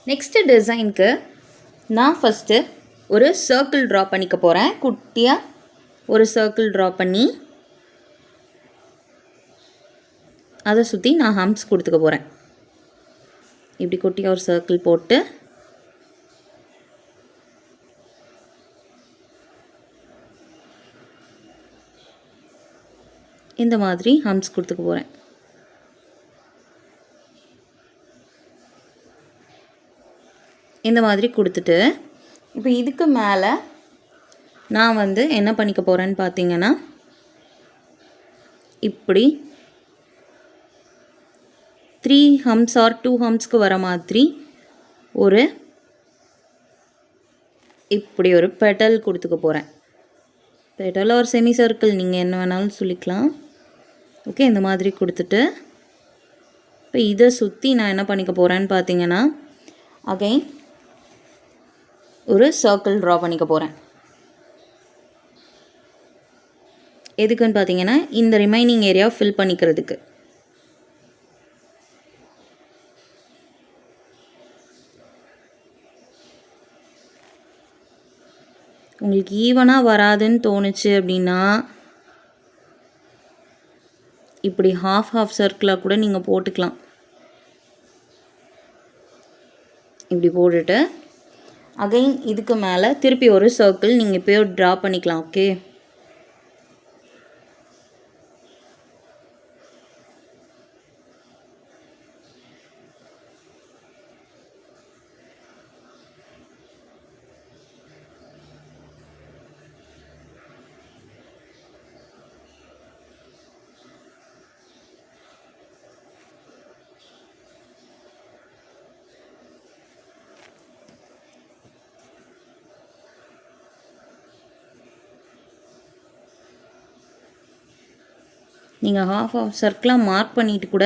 Next டிசைனுக்கு நான் first ஒரு சர்க்கிள் ட்ரா பண்ணிக்க போகிறேன். குட்டியாக ஒரு சர்க்கிள் ட்ரா பண்ணி அதை சுற்றி நான் ஹம்ப்ஸ் கொடுத்துக்க போகிறேன். இப்படி குட்டியாக ஒரு சர்க்கிள் போட்டு இந்த மாதிரி ஹம்ப்ஸ் கொடுத்துக்க போகிறேன். இந்த மாதிரி கொடுத்துட்டு இப்போ இதுக்கு மேலே நான் என்ன பண்ணிக்க போகிறேன்னு பார்த்தீங்கன்னா, இப்படி 3 ஹம்ப்ஸ் ஆர் 2 ஹம்ப்ஸ்க்கு வர மாதிரி இப்படி ஒரு பெட்டல் கொடுத்துக்க போகிறேன். பெட்டல் ஒரு செமி சர்க்கிள் நீங்கள் என்ன வேணாலும் சொல்லிக்கலாம். ஓகே, இந்த மாதிரி கொடுத்துட்டு இப்போ இதை சுற்றி நான் என்ன பண்ணிக்க போகிறேன்னு பார்த்தீங்கன்னா, அகைன் ஒரு சர்க்கிள் ட்ரா பண்ணிக்க போகிறேன். எதுக்குன்னு பார்த்தீங்கன்னா, இந்த ரிமைனிங் ஏரியா ஃபில் பண்ணிக்கிறதுக்கு. உங்களுக்கு ஈவனாக வராதுன்னு தோணுச்சு அப்படின்னா இப்படி ஹாஃப் சர்க்கிளாக கூட நீங்கள் போட்டுக்கலாம். இப்படி போட்டுட்டு அகைன் இதுக்கு மேலே திருப்பி ஒரு சர்க்கிள் நீங்கள் இப்போயே ட்ரா பண்ணிக்கலாம். ஓகே, நீங்கள் ஹாஃப் சர்க்கிளாக மார்க் பண்ணிவிட்டு கூட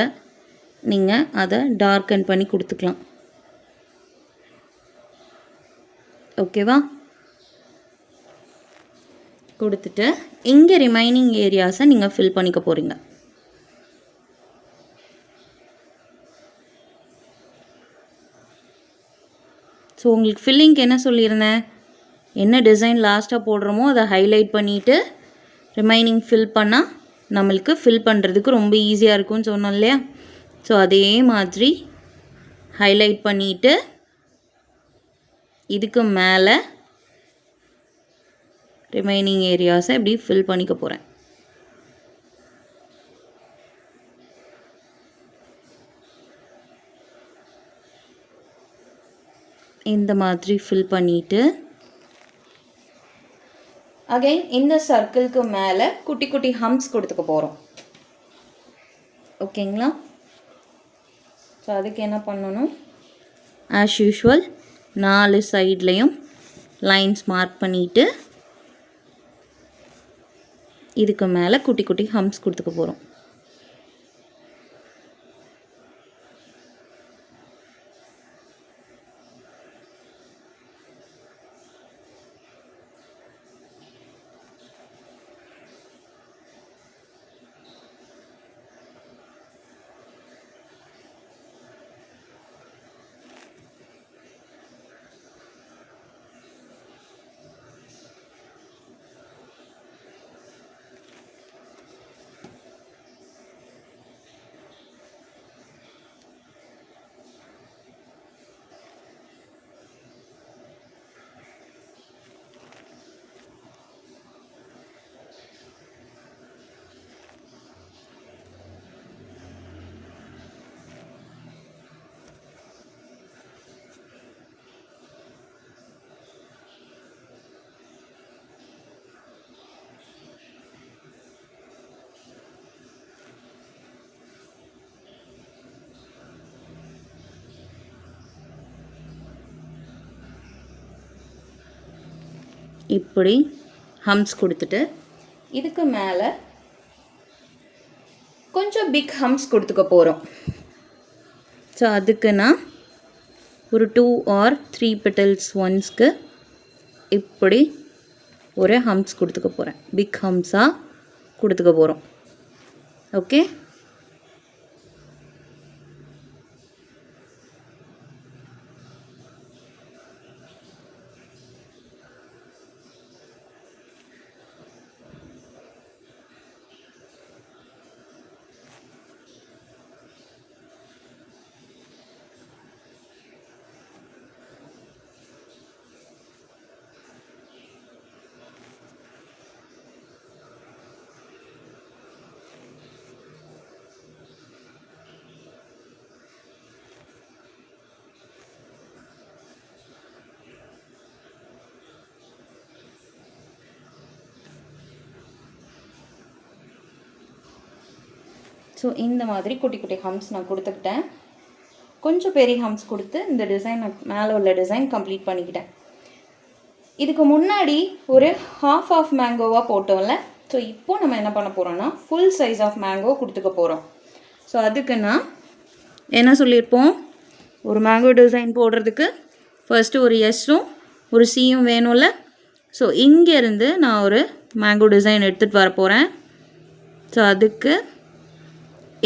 நீங்கள் அதை டார்க்கன் பண்ணி கொடுத்துக்கலாம். ஓகேவா? கொடுத்துட்டு இங்கே ரிமைனிங் ஏரியாஸை நீங்கள் ஃபில் பண்ணிக்க போகிறீங்க. ஸோ உங்களுக்கு ஃபில்லிங்க்கு என்ன சொல்லியிருந்தேன், என்ன டிசைன் லாஸ்ட்டாக போடுறோமோ அதை ஹைலைட் பண்ணிவிட்டு ரிமைனிங் ஃபில் பண்ணால் நம்மளுக்கு ஃபில் பண்ணுறதுக்கு ரொம்ப ஈஸியாக இருக்கும்னு சொன்னோம் இல்லையா? ஸோ அதே மாதிரி ஹைலைட் பண்ணிவிட்டு இதுக்கு மேலே ரிமைனிங் ஏரியாஸை இப்படி ஃபில் பண்ணிக்க போகிறேன். இந்த மாதிரி ஃபில் பண்ணிவிட்டு அகைன் இந்த சர்க்கிளுக்கு மேலே குட்டி குட்டி ஹம்ப்ஸ் கொடுத்துக்க போகிறோம். ஓகேங்களா? ஸோ அதுக்கு என்ன பண்ணணும், ஆஸ் யூஷுவல் 4 சைட்லேயும் லைன்ஸ் மார்க் பண்ணிவிட்டு இதுக்கு மேலே குட்டி குட்டி ஹம்ப்ஸ் கொடுத்துக்க போகிறோம். இப்படி ஹம்ப்ஸ் கொடுத்துட்டு இதுக்கு மேலே கொஞ்சம் பிக் ஹம்ப்ஸ் கொடுத்துக்க போகிறோம். ஸோ அதுக்கு நான் ஒரு 2 or 3 பெட்டல்ஸ் ஒன்ஸ்க்கு இப்படி ஒரு ஹம்ப்ஸ் கொடுத்துக்க போகிறேன். பிக் ஹம்ப்ஸாக கொடுத்துக்க போகிறோம். ஓகே, ஸோ இந்த மாதிரி குட்டி குட்டி ஹம்ஸ் நான் கொடுத்துக்கிட்டேன். கொஞ்சம் பெரிய ஹம்ஸ் கொடுத்து இந்த டிசைன் மேலே உள்ள டிசைன் கம்ப்ளீட் பண்ணிக்கிட்டேன். இதுக்கு முன்னாடி ஒரு ஹாஃப் மேங்கோவாக போட்டோம்ல. ஸோ இப்போது நம்ம என்ன பண்ண போகிறோம்னா ஃபுல் சைஸ் ஆஃப் மேங்கோ கொடுத்துக்க போகிறோம். ஸோ அதுக்கு நான் என்ன சொல்லியிருப்போம், ஒரு மேங்கோ டிசைன் போடுறதுக்கு ஃபர்ஸ்ட்டு ஒரு எஸ்ஸும் ஒரு சியும் வேணும்ல. ஸோ இங்கேருந்து நான் ஒரு மேங்கோ டிசைன் எடுத்துகிட்டு வர போகிறேன். ஸோ அதுக்கு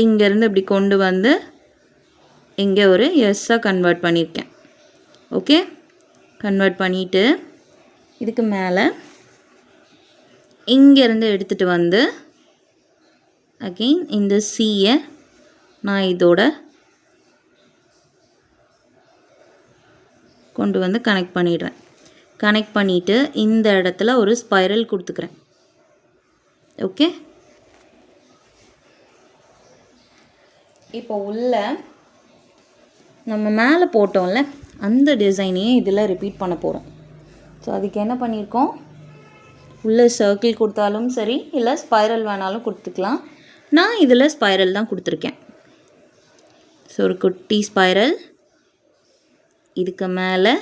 இங்கேருந்து இப்படி கொண்டு வந்து இங்கே ஒரு எஸ்ஸாக கன்வெர்ட் பண்ணியிருக்கேன். ஓகே, கன்வெர்ட் பண்ணிவிட்டு இதுக்கு மேலே இங்கேருந்து எடுத்துகிட்டு வந்து அகெயின் இந்த சியை நான் இதோட கொண்டு வந்து கனெக்ட் பண்ணிடுறேன். கனெக்ட் பண்ணிவிட்டு இந்த இடத்துல ஒரு ஸ்பைரல் கொடுத்துக்கிறேன். ஓகே, இப்போ உள்ள நம்ம மேலே போட்டோம்ல அந்த டிசைனையே இதில் ரிப்பீட் பண்ண போகிறோம். ஸோ அதுக்கு என்ன பண்ணியிருக்கோம், உள்ளே சர்க்கிள் கொடுத்தாலும் சரி இல்லை ஸ்பைரல் வேணாலும் கொடுத்துக்கலாம். நான் இதில் ஸ்பைரல் தான் கொடுத்துருக்கேன். ஸோ ஒரு குட்டி ஸ்பைரல், இதுக்கு மேலே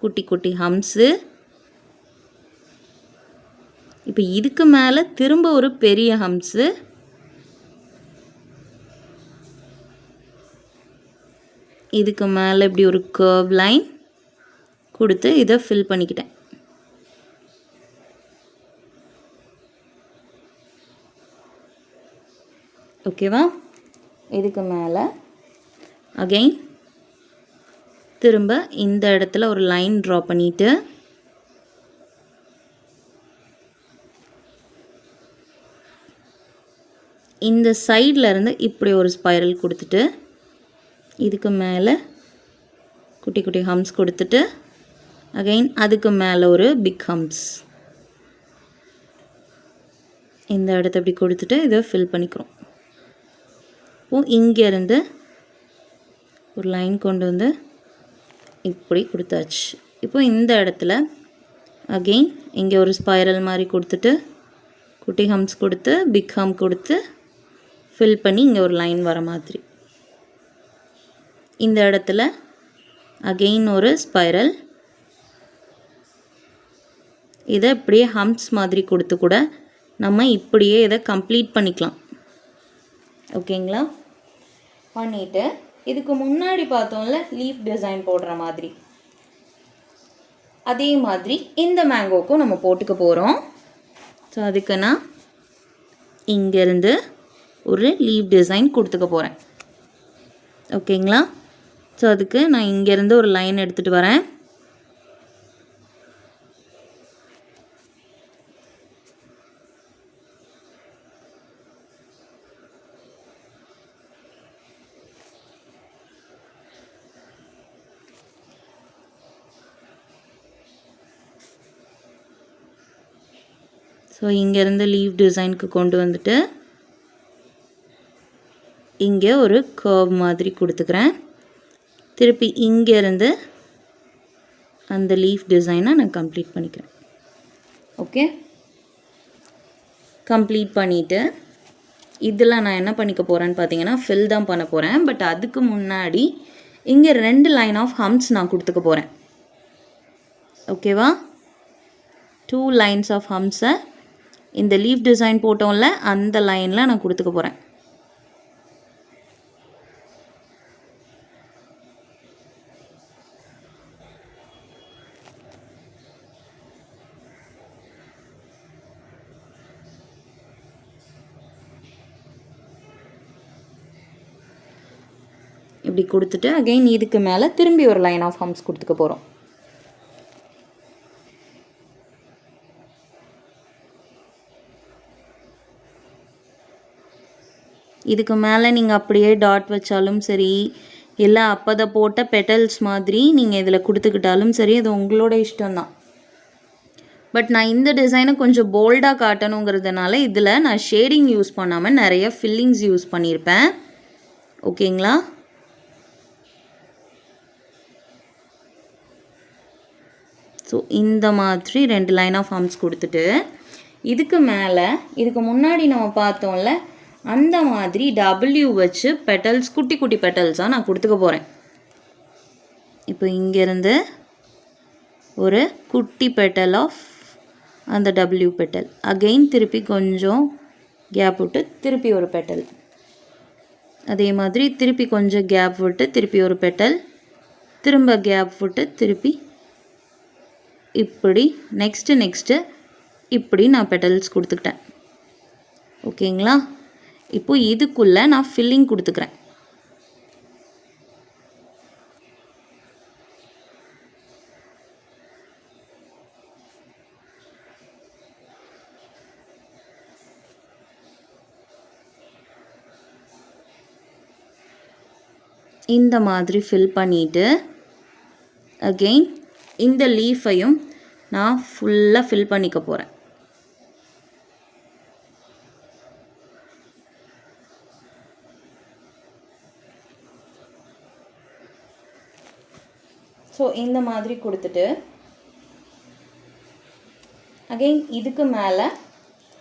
குட்டி குட்டி ஹம்ஸு, இப்போ இதுக்கு மேலே திரும்ப ஒரு பெரிய ஹம்ஸு, இதுக்கு மேலே இப்படி ஒரு கர்வ் லைன் கொடுத்து இதை ஃபில் பண்ணிக்கிட்டேன். ஓகேவா, இதுக்கு மேலே அகெயின் திரும்ப இந்த இடத்துல ஒரு லைன் ட்ரா பண்ணிவிட்டு இந்த சைடில் இருந்து இப்படி ஒரு ஸ்பைரல் கொடுத்துட்டு இதுக்கு மேலே குட்டி குட்டி ஹம்ஸ் கொடுத்துட்டு அகெயின் அதுக்கு மேலே ஒரு பிக் ஹம்ஸ் இந்த இடத்த இப்படி கொடுத்துட்டு இதை ஃபில் பண்ணிக்கிறோம். இங்கேருந்து ஒரு லைன் கொண்டு வந்து இப்படி கொடுத்தாச்சு. இப்போ இந்த இடத்துல அகெயின் இங்கே ஒரு ஸ்பைரல் மாதிரி கொடுத்துட்டு குட்டி ஹம்ஸ் கொடுத்து பிக் ஹம் கொடுத்து ஃபில் பண்ணி இங்கே ஒரு லைன் வர மாதிரி, இந்த இடத்துல அகெயின் ஒரு ஸ்பைரல், இதை இப்படியே ஹம்ஸ் மாதிரி கொடுத்து கூட நம்ம இப்படியே இதை கம்ப்ளீட் பண்ணிக்கலாம். ஓகேங்களா, பண்ணிவிட்டு இதுக்கு முன்னாடி பார்த்தோம்ல லீஃப் டிசைன் போடுற மாதிரி அதே மாதிரி இந்த மேங்கோக்கும் நம்ம போட்டுக்க போகிறோம். ஸோ அதுக்கு நான் இங்கேருந்து ஒரு லீஃப் டிசைன் கொடுத்துக்க போகிறேன். ஓகேங்களா, ஸோ அதுக்கு நான் இங்கேருந்து ஒரு லைன் எடுத்துகிட்டு வரேன். ஸோ இங்கேருந்து லீவ் டிசைனுக்கு கொண்டு வந்துட்டு இங்கே ஒரு கர்வ் மாதிரி கொடுத்துக்கிறேன். திருப்பி இங்கேருந்து அந்த லீஃப் டிசைனை நான் கம்ப்ளீட் பண்ணிக்கிறேன். ஓகே, கம்ப்ளீட் பண்ணிவிட்டு இதில் நான் என்ன பண்ணிக்க போகிறேன்னு பார்த்தீங்கன்னா ஃபில் தான் பண்ண போகிறேன். பட் அதுக்கு முன்னாடி இங்கே 2 லைன் ஆஃப் ஹம்ஸ் நான் கொடுத்துக்க போகிறேன். ஓகேவா, 2 லைன்ஸ் ஆஃப் ஹம்ஸை இந்த லீஃப் டிசைன் போட்டோம்ல அந்த லைனில் நான் கொடுத்துக்க போகிறேன். இப்படி கொடுத்துட்டு அகைன் இதுக்கு மேலே திரும்பி ஒரு லைன் ஆஃப் ஹம்ஸ் கொடுத்துக்க போகிறோம். இதுக்கு மேலே நீங்கள் அப்படியே டாட் வச்சாலும் சரி, இல்லை அப்போதை போட்ட பெட்டல்ஸ் மாதிரி நீங்கள் இதில் கொடுத்துக்கிட்டாலும் சரி, அது உங்களோட இஷ்டம்தான். பட் நான் இந்த டிசைனை கொஞ்சம் போல்டாக காட்டணுங்கிறதுனால இதில் நான் ஷேடிங் யூஸ் பண்ணாமல் நிறைய ஃபில்லிங்ஸ் யூஸ் பண்ணியிருப்பேன். ஓகேங்களா, ஸோ இந்த மாதிரி 2 லைன் ஆஃப் ஹம்ஸ் கொடுத்துட்டு இதுக்கு மேலே இதுக்கு முன்னாடி நம்ம பார்த்தோம்ல அந்த மாதிரி W வச்சு பெட்டல்ஸ் குட்டி குட்டி பெட்டல்ஸாக நான் கொடுத்துக்க போகிறேன். இப்போ இங்கேருந்து ஒரு குட்டி பெட்டல் ஆஃப் அந்த W பெட்டல், அகெயின் திருப்பி கொஞ்சம் கேப் விட்டு திருப்பி ஒரு பெட்டல், அதே மாதிரி திருப்பி கொஞ்சம் கேப் விட்டு திருப்பி ஒரு பெட்டல், திரும்ப கேப் விட்டு திருப்பி இப்படி நெக்ஸ்ட்டு இப்படி நான் பெட்டல்ஸ் கொடுத்துக்கிட்டேன். ஓகேங்களா? இப்போ இதுக்குள்ளே நான் ஃபில்லிங் கொடுத்துக்கிறேன். இந்த மாதிரி ஃபில் பண்ணிவிட்டு அகெயின் இந்த லீஃபையும் நான் ஃபுல்லாக ஃபில் பண்ணிக்க போகிறேன். ஸோ இந்த மாதிரி கொடுத்துட்டு அகெயின் இதுக்கு மேலே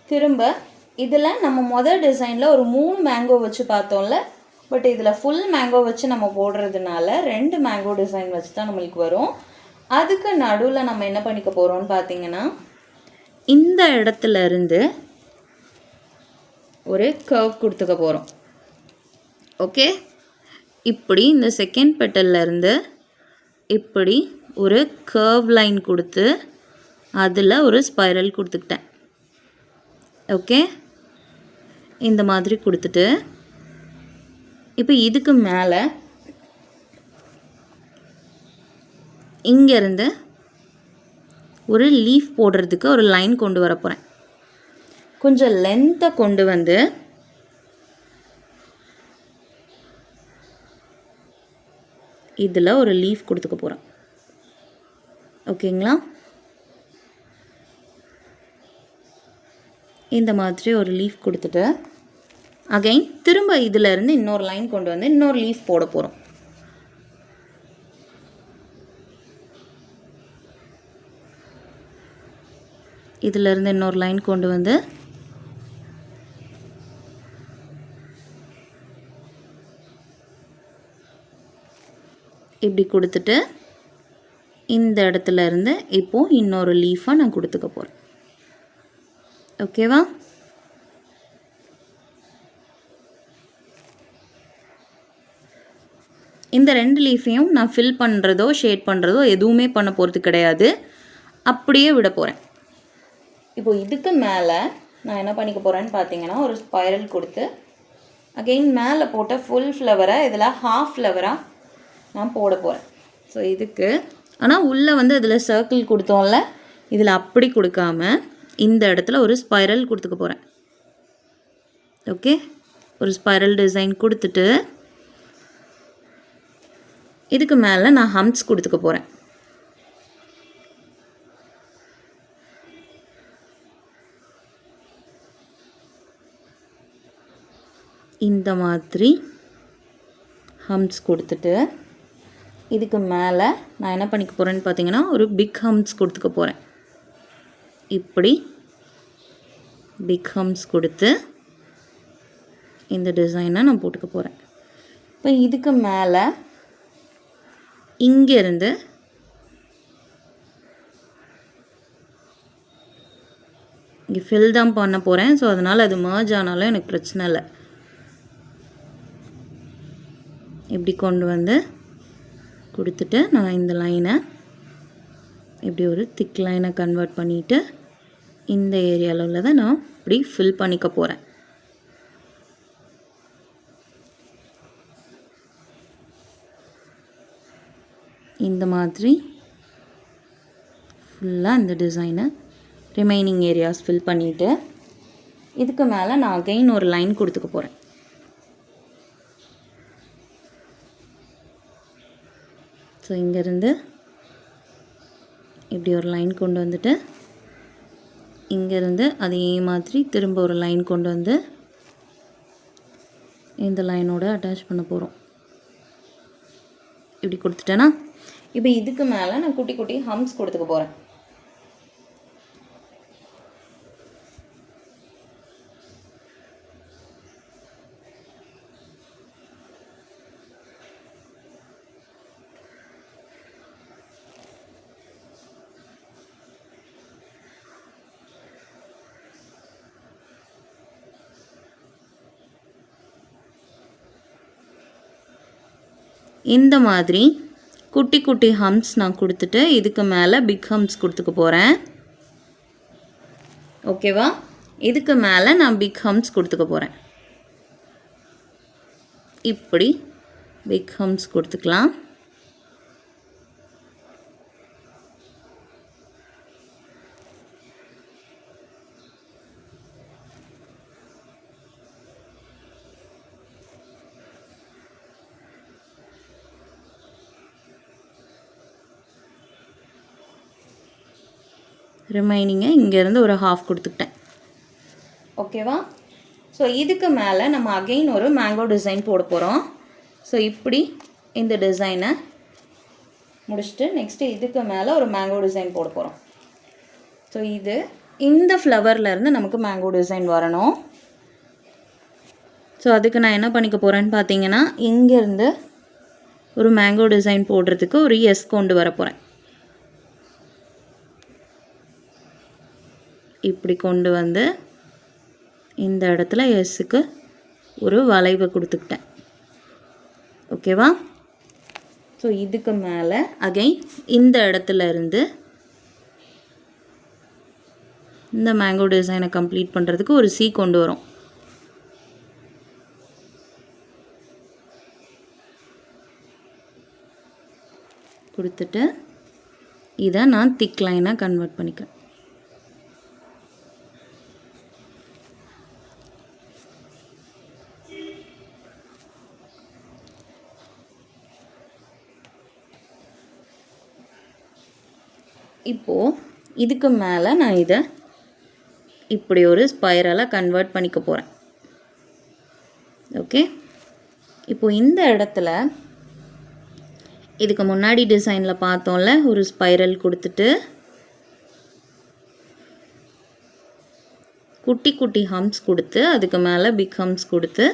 திரும்ப இதில் நம்ம முதல் டிசைனில் ஒரு 3 மேங்கோ வச்சு பார்த்தோம்ல, பட் இதில் ஃபுல் மேங்கோ வச்சு நம்ம போடுறதுனால 2 மேங்கோ டிசைன் வச்சு தான் நம்மளுக்கு வரும். அதுக்கு நடுவில் நம்ம என்ன பண்ணிக்க போகிறோம்னு பார்த்தீங்கன்னா, இந்த இடத்துல இருந்து ஒரு கர்வ் கொடுத்துக்க போகிறோம். ஓகே, இப்படி இந்த செகண்ட் பெட்டல்ல இருந்து இப்படி ஒரு கர்வ் லைன் கொடுத்து அதில் ஒரு ஸ்பைரல் கொடுத்துக்கிட்டேன். ஓகே, இந்த மாதிரி கொடுத்துட்டு இப்போ இதுக்கு மேலே இங்கேருந்து ஒரு லீஃப் போடுறதுக்கு ஒரு லைன் கொண்டு வர போகிறேன். கொஞ்சம் லென்த்தை கொண்டு வந்து இதில் ஒரு லீஃப் கொடுத்துக்க போகிறேன். ஓகேங்களா? இந்த மாதிரி ஒரு லீஃப் கொடுத்துட்டு அகைன் திரும்ப இதில் இருந்து இன்னொரு லைன் கொண்டு வந்து இன்னொரு லீஃப் போட போகிறோம். இதிலிருந்து இன்னொரு லைன் கொண்டு வந்து இப்படி கொடுத்துட்டு இந்த இடத்துல இருந்து இப்போது இன்னொரு லீஃபாக நான் கொடுத்துக்க போகிறேன். ஓகேவா? இந்த 2 லீஃபையும் நான் ஃபில் பண்ணுறதோ ஷேட் பண்ணுறதோ எதுவுமே பண்ண போகிறது கிடையாது, அப்படியே விட போகிறேன். இப்போ இதுக்கு மேலே நான் என்ன பண்ணிக்க போகிறேன்னு பார்த்தீங்கன்னா, ஒரு ஸ்பைரல் கொடுத்து அகெயின் மேலே போட்ட ஃபுல் ஃப்ளவரை இதில் ஹாஃப் ஃப்ளவராக நான் போட போகிறேன். ஸோ இதுக்கு ஆனால் உள்ளே வந்து இதில் சர்க்கிள் கொடுத்தோம்ல, இதில் அப்படி கொடுக்காம இந்த இடத்துல ஒரு ஸ்பைரல் கொடுத்துக்க போகிறேன். ஓகே, ஒரு ஸ்பைரல் டிசைன் கொடுத்துட்டு இதுக்கு மேலே நான் ஹம்ப்ஸ் கொடுத்துக்க போகிறேன். இந்த மாதிரி ஹம்ப்ஸ் கொடுத்துட்டு இதுக்கு மேலே நான் என்ன பண்ணிக்க போகிறேன்னு பார்த்தீங்கன்னா, ஒரு பிக் ஹம்ப்ஸ் கொடுத்துக்க போகிறேன். இப்படி பிக் ஹம்ப்ஸ் கொடுத்து இந்த டிசைனை நான் போட்டுக்க போகிறேன். இப்போ இதுக்கு மேலே இங்கேருந்து இங்கே ஃபில் தான் பண்ண போகிறேன். ஸோ அதனால் அது மர்ஜ் ஆனாலும் எனக்கு பிரச்சனை இல்லை. இப்படி கொண்டு வந்து கொடுத்துட்டு நான் இந்த லைனை இப்படி ஒரு திக் லைனை கன்வெர்ட் பண்ணிவிட்டு இந்த ஏரியாவில் தான் நான் இப்படி ஃபில் பண்ணிக்க போகிறேன். இந்த மாதிரி ஃபுல்லாக இந்த டிசைனை ரிமைனிங் ஏரியாஸ் ஃபில் பண்ணிவிட்டு இதுக்கு மேலே நான் அகைன் ஒரு லைன் கொடுத்துக்க போகிறேன். ஸோ இங்கேருந்து இப்படி ஒரு லைன் கொண்டு வந்துட்டு இங்கேருந்து அதே மாதிரி திரும்ப ஒரு லைன் கொண்டு வந்து இந்த லைனோட அட்டாச் பண்ண போகிறோம். இப்படி கொடுத்துட்டேன்னா இப்போ இதுக்கு மேலே நான் குட்டி குட்டி ஹம்ப்ஸ் கொடுத்துக்க போகிறேன். இந்த மாதிரி குட்டி குட்டி ஹம்ப்ஸ் நான் கொடுத்துட்டு இதுக்கு மேலே பிக் ஹம்ப்ஸ் கொடுத்துக்க போகிறேன். ஓகேவா? இதுக்கு மேலே நான் பிக் ஹம்ப்ஸ் கொடுத்துக்க போகிறேன். இப்படி பிக் ஹம்ப்ஸ் கொடுத்துக்கலாம். ரிமைனிங்கை இங்கேருந்து ஒரு ஹாஃப் கொடுத்துக்கிட்டேன். ஓகேவா? ஸோ இதுக்கு மேலே நம்ம அகெயின் ஒரு மேங்கோ டிசைன் போட போகிறோம். ஸோ இப்படி இந்த டிசைனை முடிச்சுட்டு நெக்ஸ்ட்டு இதுக்கு மேலே ஒரு மேங்கோ டிசைன் போட போகிறோம். ஸோ இது இந்த ஃப்ளவர்லேருந்து நமக்கு மேங்கோ டிசைன் வரணும். ஸோ அதுக்கு நான் என்ன பண்ணிக்க போகிறேன்னு பார்த்தீங்கன்னா, இங்கேருந்து ஒரு மேங்கோ டிசைன் போடுறதுக்கு ஒரு எஸ் கொண்டு வர போகிறேன். இப்படி கொண்டு வந்து இந்த இடத்துல எஸ்ஸுக்கு ஒரு வளைவு கொடுத்துக்கிட்டேன். ஓகேவா? ஸோ இதுக்கு மேலே அகைன் இந்த இடத்துல இருந்து இந்த மேங்கோ டிசைனை கம்ப்ளீட் பண்ணுறதுக்கு ஒரு சி கொண்டு வரும். கொடுத்துட்டு இதை நான் திக் லைனாக கன்வெர்ட் பண்ணிக்கிறேன். இப்போது இதுக்கு மேலே நான் இதை இப்படி ஒரு ஸ்பைரலாக கன்வெர்ட் பண்ணிக்க போகிறேன். ஓகே, இப்போது இந்த இடத்துல இதுக்கு முன்னாடி டிசைனில் பார்த்தோம்ல, ஒரு ஸ்பைரல் கொடுத்துட்டு குட்டி குட்டி ஹம்ப்ஸ் கொடுத்து அதுக்கு மேலே பிக் ஹம்ப்ஸ் கொடுத்து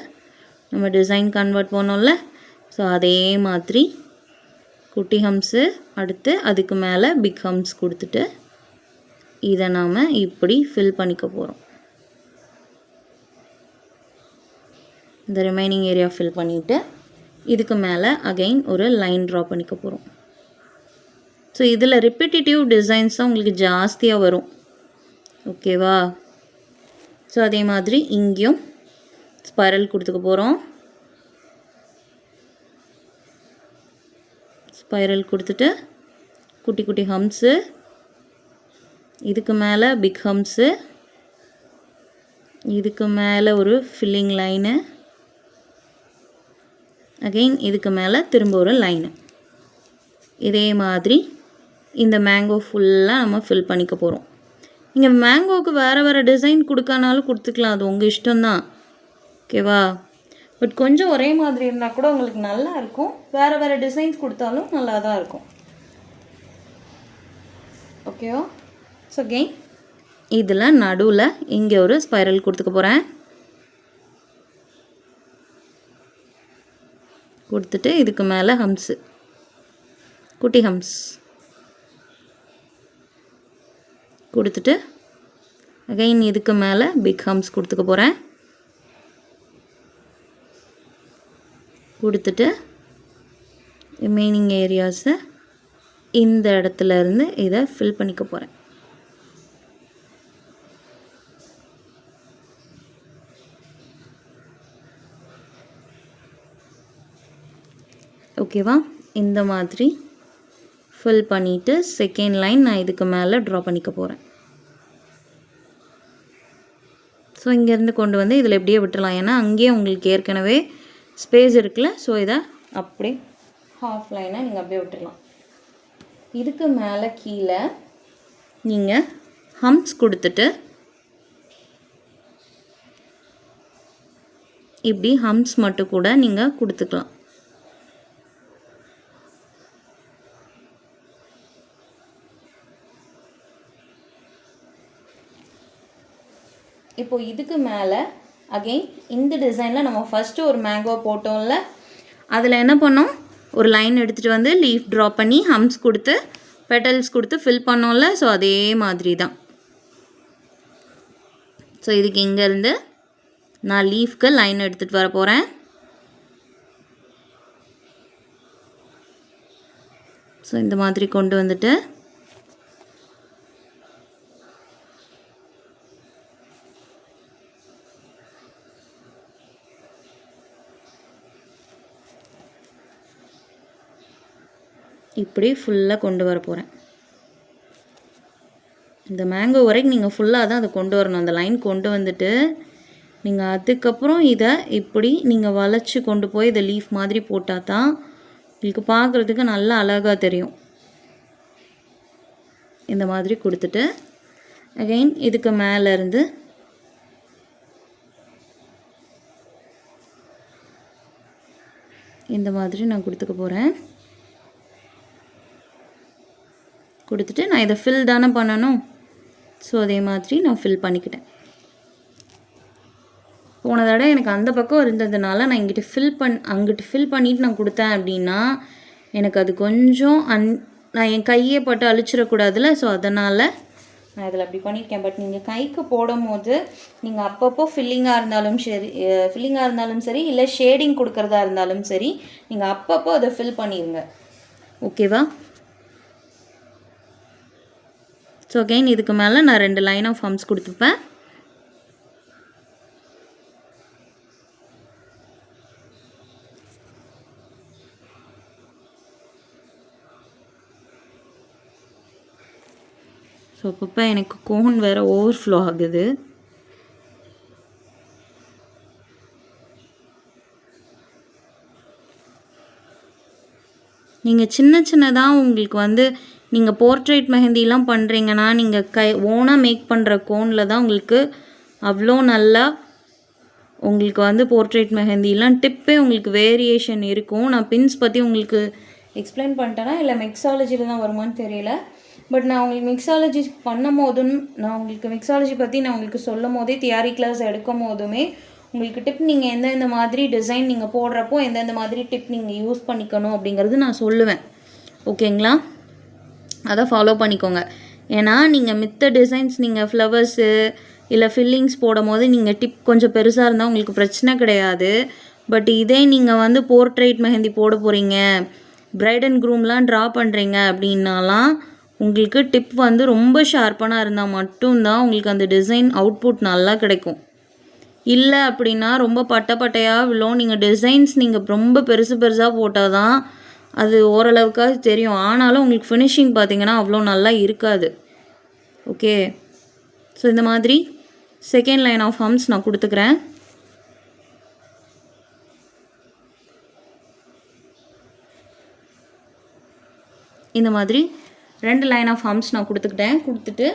நம்ம டிசைன் கன்வெர்ட் பண்ணோம்ல. ஸோ அதே மாதிரி குட்டி ஹம்ப்ஸு அடுத்து அதுக்கு மேலே பிக் ஹம்ப்ஸ் கொடுத்துட்டு இதை நாம் இப்படி ஃபில் பண்ணிக்க போகிறோம். இந்த ரிமைனிங் ஏரியா ஃபில் பண்ணிவிட்டு இதுக்கு மேலே அகைன் ஒரு லைன் ட்ரா பண்ணிக்க போகிறோம். ஸோ இதில் ரிப்பீட்டேட்டிவ் டிசைன்ஸ் தான் உங்களுக்கு ஜாஸ்தியாக வரும். ஓகேவா? ஸோ அதே மாதிரி இங்கேயும் ஸ்பைரல் கொடுத்துக்க போகிறோம். ஸ்பைரல் கொடுத்துட்டு குட்டி குட்டி ஹம்ப்ஸு, இதுக்கு மேலே பிக் ஹம்ப்ஸு, இதுக்கு மேலே ஒரு ஃபில்லிங் லைனு, அகெயின் இதுக்கு மேலே திரும்ப ஒரு லைனு. இதே மாதிரி இந்த மேங்கோ ஃபுல்லாக நம்ம ஃபில் பண்ணிக்க போகிறோம். நீங்கள் மேங்கோவுக்கு வேறு டிசைன் கொடுக்கனாலும் கொடுத்துக்கலாம், அது உங்கள் இஷ்டம்தான். ஓகேவா? பட் கொஞ்சம் ஒரே மாதிரி இருந்தால் கூட உங்களுக்கு நல்லா இருக்கும். வேறு டிசைன்ஸ் கொடுத்தாலும் நல்லா தான் இருக்கும். ஓகேவா? ஸோ அகெயின் இதில் நடுவில் இங்கே ஒரு ஸ்பைரல் கொடுத்துக்க போகிறேன். கொடுத்துட்டு இதுக்கு மேலே ஹம்ப்ஸு, குட்டி ஹம்ப்ஸ் கொடுத்துட்டு அகெயின் இதுக்கு மேலே பிக் ஹம்ப்ஸ் கொடுத்துக்க போகிறேன். கொடுத்துட்டு ரிமைனிங் ஏரியாஸை இந்த இடத்துல இருந்து இதை ஃபில் பண்ணிக்க போகிறேன். ஓகேவா? இந்த மாதிரி ஃபில் பண்ணிவிட்டு செகண்ட் லைன் நான் இதுக்கு மேலே ட்ரா பண்ணிக்க போகிறேன். ஸோ இங்கேருந்து கொண்டு வந்து இதில் எப்படியே விட்டுடலாம், ஏன்னா அங்கேயே உங்களுக்கு ஏற்கனவே ஸ்பேஸ் இருக்குல்ல. ஸோ இதை அப்படி ஹாஃப் லைனை நீங்கள் அப்படியே விட்டுடலாம். இதுக்கு மேலே கீழே நீங்கள் ஹம்ப்ஸ் கொடுத்துட்டு இப்படி ஹம்ப்ஸ் மட்டும் கூட நீங்கள் கொடுத்துக்கலாம். இப்போது இதுக்கு மேலே அகெயின் இந்த டிசைனில் நம்ம ஃபஸ்ட்டு ஒரு மேங்கோ போட்டோம்ல, அதில் என்ன பண்ணோம், ஒரு லைன் எடுத்துகிட்டு வந்து லீஃப் ட்ரா பண்ணி ஹம்ப்ஸ் கொடுத்து பெட்டல்ஸ் கொடுத்து ஃபில் பண்ணோம்ல. ஸோ அதே மாதிரி தான். ஸோ இதுக்கு இங்கேருந்து நான் லீஃப்க்கு லைன் எடுத்துகிட்டு வர போகிறேன். ஸோ இந்த மாதிரி கொண்டு வந்துட்டு இப்படி ஃபுல்லாக கொண்டு வர போகிறேன். இந்த மேங்கோ வரைக்கும் நீங்கள் ஃபுல்லாக தான் அதை கொண்டு வரணும். அந்த லைன் கொண்டு வந்துட்டு நீங்கள் அதுக்கப்புறம் இதை இப்படி நீங்கள் வளைச்சி கொண்டு போய் இதை லீஃப் மாதிரி போட்டால் தான் உங்களுக்கு பார்க்குறதுக்கு நல்லா அழகாக தெரியும். இந்த மாதிரி கொடுத்துட்டு அகைன் இதுக்கு மேலேருந்து இந்த மாதிரி நான் கொடுத்துக்க போகிறேன். கொடுத்துட்டு நான் இதை ஃபில் தானே பண்ணணும். ஸோ அதே மாதிரி நான் ஃபில் பண்ணிக்கிட்டேன். போன தடவை எனக்கு அந்த பக்கம் இருந்ததுனால நான் அங்கிட்டு ஃபில் பண்ணிவிட்டு நான் கொடுத்தேன் அப்படின்னா எனக்கு அது கொஞ்சம் நான் என் கையை பட்டு அழிச்சிடக்கூடாதுல. ஸோ அதனால் நான் இதில் அப்படி பண்ணியிருக்கேன். பட் நீங்கள் கைக்கு போடும் போது நீங்கள் அப்பப்போ ஃபில்லிங்காக இருந்தாலும் சரி இல்லை ஷேடிங் கொடுக்குறதா இருந்தாலும் சரி நீங்கள் அப்பப்போ அதை ஃபில் பண்ணிடுங்க. ஓகேவா? ஸோ அகெயின் இதுக்கு மேலே நான் 2 லைன் ஆஃப் ஹம்ஸ் கொடுத்துப்பேன். ஸோ அப்பப்போ எனக்கு கோன் வேறு ஓவர்ஃப்ளோ ஆகுது. நீங்கள் சின்னதாக உங்களுக்கு நீங்கள் போர்ட்ரேட் மெஹந்திலாம் பண்ணுறீங்கன்னா நீங்கள் ஓனாக மேக் பண்ணுற கோனில் தான் உங்களுக்கு அவ்வளோ நல்லா உங்களுக்கு போர்ட்ரேட் மெஹந்திலாம் டிப்பே உங்களுக்கு வேரியேஷன் இருக்கும். நான் பின்ஸ் பற்றி உங்களுக்கு எக்ஸ்பிளைன் பண்ணிட்டேன்னா இல்லை மிக்ஸாலஜியில் தான் வருமானு தெரியல. பட் நான் உங்களுக்கு மிக்ஸாலஜி பண்ணும் போதும் நான் உங்களுக்கு சொல்லும் போதே தியரி கிளாஸ் எடுக்கும் போதுமே உங்களுக்கு டிப் நீங்கள் எந்தெந்த மாதிரி டிசைன் நீங்கள் போடுறப்போ எந்தெந்த மாதிரி டிப் நீங்கள் யூஸ் பண்ணிக்கணும் அப்படிங்கிறது நான் சொல்லுவேன். ஓகேங்களா? அதை ஃபாலோ பண்ணிக்கோங்க. ஏன்னா நீங்கள் மித்த டிசைன்ஸ் நீங்கள் ஃப்ளவர்ஸு இல்லை ஃபில்லிங்ஸ் போடும் போது நீங்கள் டிப் கொஞ்சம் பெருசாக இருந்தால் உங்களுக்கு பிரச்சனை கிடையாது. பட் இதே நீங்கள் போர்ட்ரேட் மெஹந்தி போட போகிறீங்க, பிரைட் அண்ட் க்ரூம்லாம் ட்ரா பண்ணுறீங்க அப்படின்னாலாம் உங்களுக்கு டிப் ரொம்ப ஷார்ப்பான இருந்தால் மட்டும்தான் உங்களுக்கு அந்த டிசைன் அவுட்புட் நல்லா கிடைக்கும். இல்லை அப்படின்னா ரொம்ப பட்டையாக விழும். நீங்கள் டிசைன்ஸ் நீங்கள் ரொம்ப பெருசாக போட்டால் தான் அது ஓரளவுக்காக தெரியும். ஆனாலும் உங்களுக்கு ஃபினிஷிங் பார்த்திங்கன்னா அவ்வளோ நல்லா இருக்காது. ஓகே? ஸோ இந்த மாதிரி செகண்ட் லைன் ஆஃப் ஹம்ஸ் நான் கொடுத்துக்கிறேன். இந்த மாதிரி 2 லைன் ஆஃப் ஹம்ஸ் நான் கொடுத்துட்டு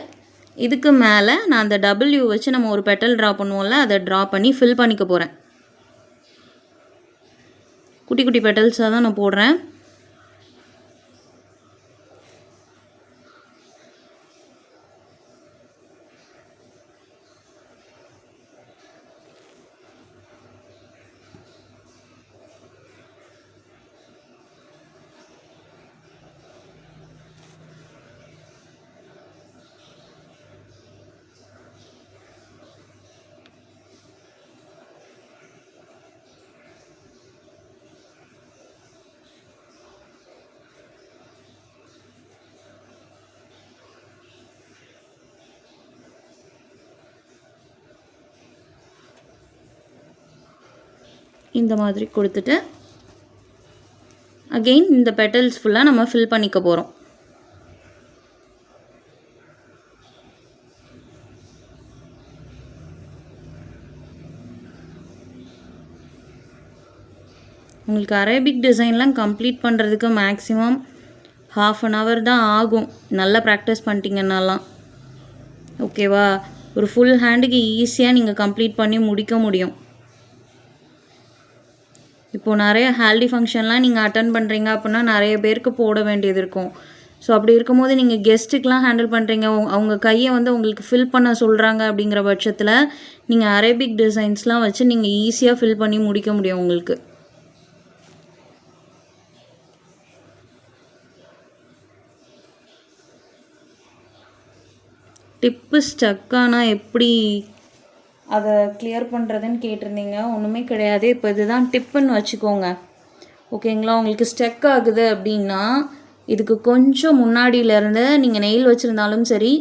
இதுக்கு மேலே நான் அந்த W வச்சு நம்ம ஒரு பெட்டல் ட்ரா பண்ணுவோம்ல, அதை ட்ரா பண்ணி ஃபில் பண்ணிக்க போகிறேன். குட்டி குட்டி பெட்டல்ஸாக தான் நான் போடுறேன். இந்த மாதிரி கொடுத்துட்டு அகெயின் இந்த பெட்டல்ஸ் ஃபுல்லாக நம்ம ஃபில் பண்ணிக்க போகிறோம். உங்களுக்கு அரேபிக் டிசைன்லாம் கம்ப்ளீட் பண்ணுறதுக்கு மேக்ஸிமம் 1/2 hour தான் ஆகும், நல்லா ப்ராக்டிஸ் பண்ணிட்டீங்கன்னாலாம். ஓகேவா? ஒரு ஃபுல் ஹேண்டுக்கு ஈஸியாக நீங்கள் கம்ப்ளீட் பண்ணி முடிக்க முடியும். இப்போது நிறைய ஹால்டி ஃபங்க்ஷன்லாம் நீங்கள் அட்டன் பண்ணுறீங்க அப்படின்னா நிறைய பேருக்கு போட வேண்டியது இருக்கும். ஸோ அப்படி இருக்கும்போது நீங்கள் கெஸ்ட்டுக்கெலாம் ஹேண்டில் பண்ணுறீங்க, அவங்க கையை உங்களுக்கு ஃபில் பண்ண சொல்கிறாங்க அப்படிங்கிற பட்சத்தில் நீங்கள் அரேபிக் டிசைன்ஸ்லாம் வச்சு நீங்கள் ஈஸியாக ஃபில் பண்ணி முடிக்க முடியும் உங்களுக்கு. டிப்பு ஸ்டக்கானால் எப்படி அதை கிளியர் பண்ணுறதுன்னு கேட்டிருந்தீங்க. ஒன்றுமே கிடையாது. இப்போ இதுதான் டிப்புன்னு வச்சுக்கோங்க. ஓகேங்களா? உங்களுக்கு ஸ்டக் ஆகுது அப்படின்னா இதுக்கு கொஞ்சம் முன்னாடியிலேருந்து நீங்கள் நெயில் வச்சுருந்தாலும் சரி,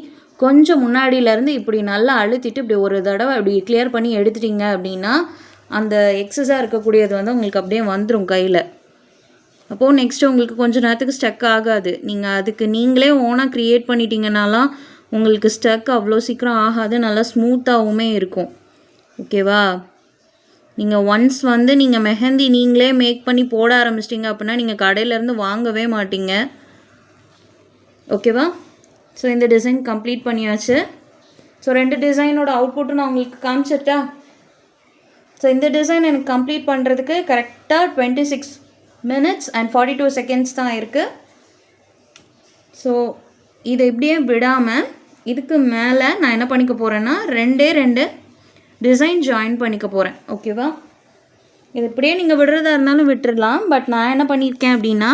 கொஞ்சம் முன்னாடியிலேருந்து இப்படி நல்லா அழுத்திட்டு இப்படி ஒரு தடவை அப்படி கிளியர் பண்ணி எடுத்துட்டிங்க அப்படின்னா அந்த எக்ஸஸாக இருக்கக்கூடியது வந்து உங்களுக்கு அப்படியே வந்துடும் கையில். அப்போது நெக்ஸ்ட்டு உங்களுக்கு கொஞ்சம் நேரத்துக்கு ஸ்டக் ஆகாது. நீங்கள் அதுக்கு நீங்களே ஓனாக க்ரியேட் பண்ணிட்டீங்கனாலாம் உங்களுக்கு ஸ்டக் அவ்வளோ சீக்கிரம் ஆகாது, நல்லா ஸ்மூத்தாகவுமே இருக்கும். ஓகேவா? நீங்கள் ஒன்ஸ் வந்து நீங்கள் மெஹந்தி நீங்களே மேக் பண்ணி போட ஆரம்பிச்சிட்டிங்க அப்படின்னா நீங்கள் கடையிலேருந்து வாங்கவே மாட்டீங்க. ஓகேவா? ஸோ இந்த டிசைன் கம்ப்ளீட் பண்ணியாச்சு. ஸோ 2 டிசைனோட அவுட்புட்டும் நான் உங்களுக்கு காமிச்சிட்டா. ஸோ இந்த டிசைன் எனக்கு கம்ப்ளீட் பண்ணுறதுக்கு கரெக்டாக 26 minutes and 42 seconds தான் இருக்குது. ஸோ இதை இப்படியே விடாமல் இதுக்கு மேலே நான் என்ன பண்ணிக்க போகிறேன்னா 2 டிசைன் ஜாயின் பண்ணிக்க போகிறேன். ஓகேவா? இது இப்படியே நீங்கள் விடுறதா இருந்தாலும் விட்டுடலாம். பட் நான் என்ன பண்ணியிருக்கேன் அப்படின்னா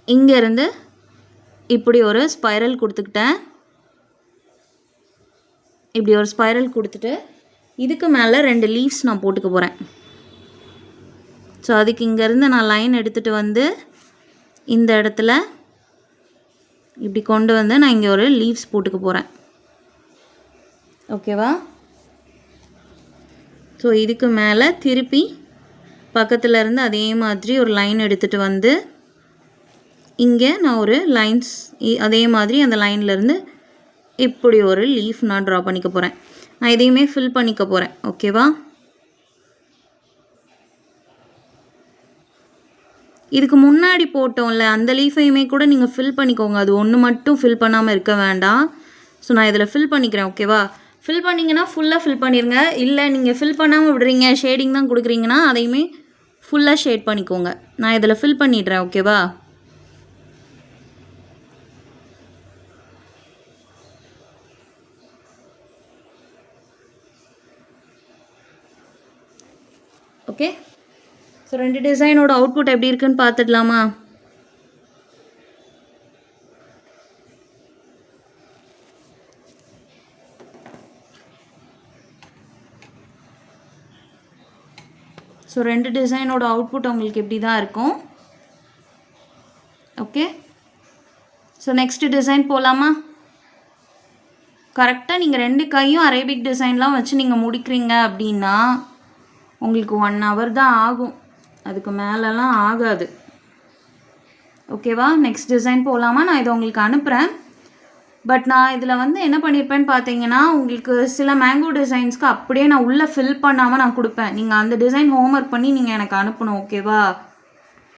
இங்கேருந்து இப்படி ஒரு ஸ்பைரல் கொடுத்துக்கிட்டேன். இப்படி ஒரு ஸ்பைரல் கொடுத்துட்டு இதுக்கு மேலே 2 லீவ்ஸ் நான் போட்டுக்க போகிறேன். ஸோ அதுக்கு இங்கேருந்து நான் லைன் எடுத்துகிட்டு வந்து இந்த இடத்துல இப்படி கொண்டு வந்து நான் இங்கே ஒரு லீவ்ஸ் போட்டுக்க போகிறேன். ஓகேவா? ஸோ இதுக்கு மேலே திருப்பி பக்கத்தில் இருந்து அதே மாதிரி ஒரு லைன் எடுத்துகிட்டு வந்து இங்கே நான் ஒரு லைன்ஸ் அதே மாதிரி அந்த லைன்லேருந்து இப்படி ஒரு லீஃப் நான் ட்ரா பண்ணிக்க போகிறேன். நான் இதையுமே ஃபில் பண்ணிக்க போகிறேன். ஓகேவா? இதுக்கு முன்னாடி போட்டோம்ல அந்த லீஃபையுமே கூட நீங்கள் ஃபில் பண்ணிக்கோங்க. அது ஒன்று மட்டும் ஃபில் பண்ணாமல் இருக்க வேண்டாம். ஸோ நான் இதில் ஃபில் பண்ணிக்கிறேன். ஓகேவா? ஃபில் பண்ணிங்கன்னா ஃபுல்லாக ஃபில் பண்ணிடுங்க. இல்லை நீங்கள் ஃபில் பண்ணாமல் விடுறீங்க, ஷேடிங் தான் கொடுக்குறீங்கன்னா அதையுமே ஃபுல்லாக ஷேட் பண்ணிக்கோங்க. நான் இதில் ஃபில் பண்ணிடுறேன். ஓகேவா? ஓகே. ஸோ 2 டிசைனோட அவுட்புட் எப்படி இருக்குன்னு பார்த்துடலாமா? ஸோ 2 டிசைனோட அவுட்புட் உங்களுக்கு இப்படி தான் இருக்கும். ஓகே. ஸோ நெக்ஸ்ட் டிசைன் போகலாமா? கரெக்டாக நீங்கள் 2 கையும் அரேபிக் டிசைன்லாம் வச்சு நீங்கள் முடிக்கிறீங்க அப்படின்னா உங்களுக்கு 1 hour தான் ஆகும். அதுக்கு மேலெலாம் ஆகாது. ஓகேவா? நெக்ஸ்ட் டிசைன் போகலாமா? நான் இதை உங்களுக்கு அனுப்புகிறேன். பட் நான் இதில் வந்து என்ன பண்ணியிருப்பேன்னு பார்த்தீங்கன்னா உங்களுக்கு சில மேங்கோ டிசைன்ஸ்க்கு அப்படியே நான் உள்ளே ஃபில் பண்ணாமல் நான் கொடுப்பேன். நீங்கள் அந்த டிசைன் ஹோம்ஒர்க் பண்ணி நீங்கள் எனக்கு அனுப்பணும். ஓகேவா?